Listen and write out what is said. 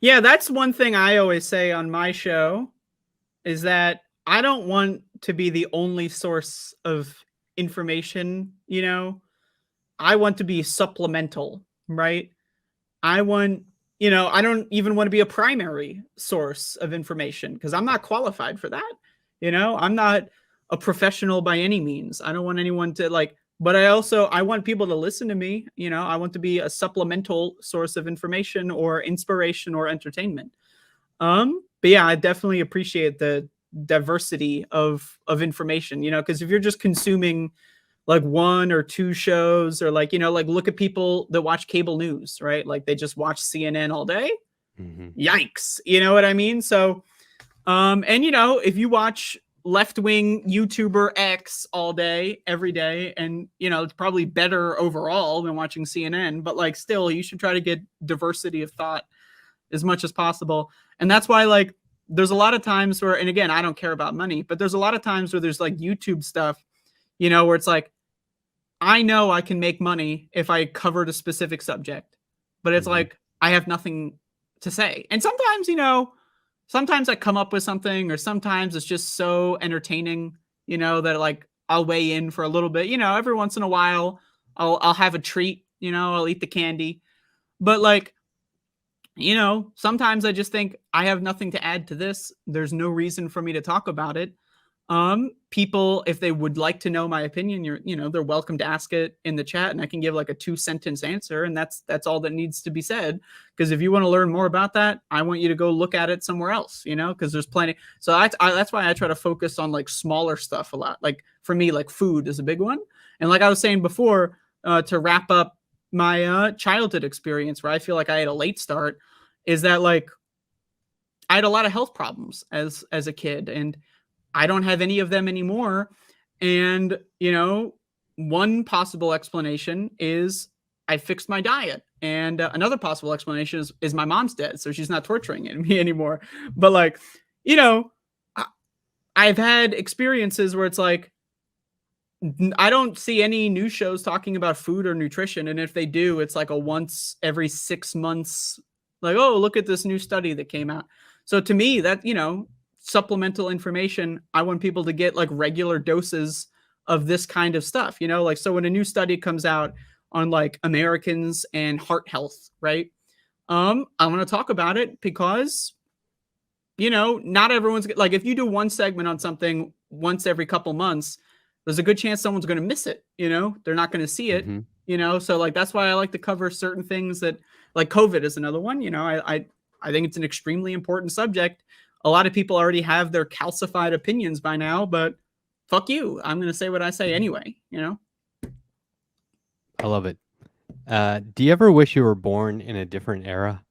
Yeah, that's one thing I always say on my show is that I don't want to be the only source of information, you know? I want to be supplemental, right? I want, I don't even want to be a primary source of information because I'm not qualified for that. I'm not a professional by any means. I don't want anyone to but I want people to listen to me. I want to be a supplemental source of information or inspiration or entertainment. But yeah, I definitely appreciate the diversity of information, because if you're just consuming like one or two shows or like look at people that watch cable news, right? Like they just watch CNN all day. Hmm. Yikes. You know what I mean? So and if you watch left-wing YouTuber X all day every day, and it's probably better overall than watching CNN, but like still you should try to get diversity of thought as much as possible. And that's why like there's a lot of times where, and again, I don't care about money, but there's a lot of times where there's like YouTube stuff, where it's like I know I can make money if I covered a specific subject, but it's Hmm. like I have nothing to say. And sometimes, sometimes I come up with something, or sometimes it's just so entertaining, that like I'll weigh in for a little bit. Every once in a while, I'll have a treat. I'll eat the candy, but like sometimes I just think I have nothing to add to this. There's no reason for me to talk about it. People, if they would like to know my opinion, they're welcome to ask it in the chat, and I can give like a 2 sentence answer, and that's all that needs to be said. Because if you want to learn more about that, I want you to go look at it somewhere else, because there's plenty. So that's why I try to focus on like smaller stuff a lot. Like for me, like food is a big one, and like I was saying before, to wrap up my childhood experience where I feel like I had a late start, is that like I had a lot of health problems as a kid, and I don't have any of them anymore. And, one possible explanation is I fixed my diet. And another possible explanation is my mom's dead. So she's not torturing me anymore. But, like, you know, I, I've had experiences where it's like, I don't see any news shows talking about food or nutrition. And if they do, it's like a once every 6 months, like, oh, look at this new study that came out. So to me, that, supplemental information, I want people to get like regular doses of this kind of stuff, like, so when a new study comes out on like Americans and heart health, right? I want to talk about it because, not everyone's like, if you do one segment on something once every couple months, there's a good chance someone's going to miss it. They're not going to see it. Hmm. So like that's why I like to cover certain things that, like COVID is another one. I think it's an extremely important subject. A lot of people already have their calcified opinions by now, but fuck you. I'm going to say what I say anyway. I love it. Do you ever wish you were born in a different era?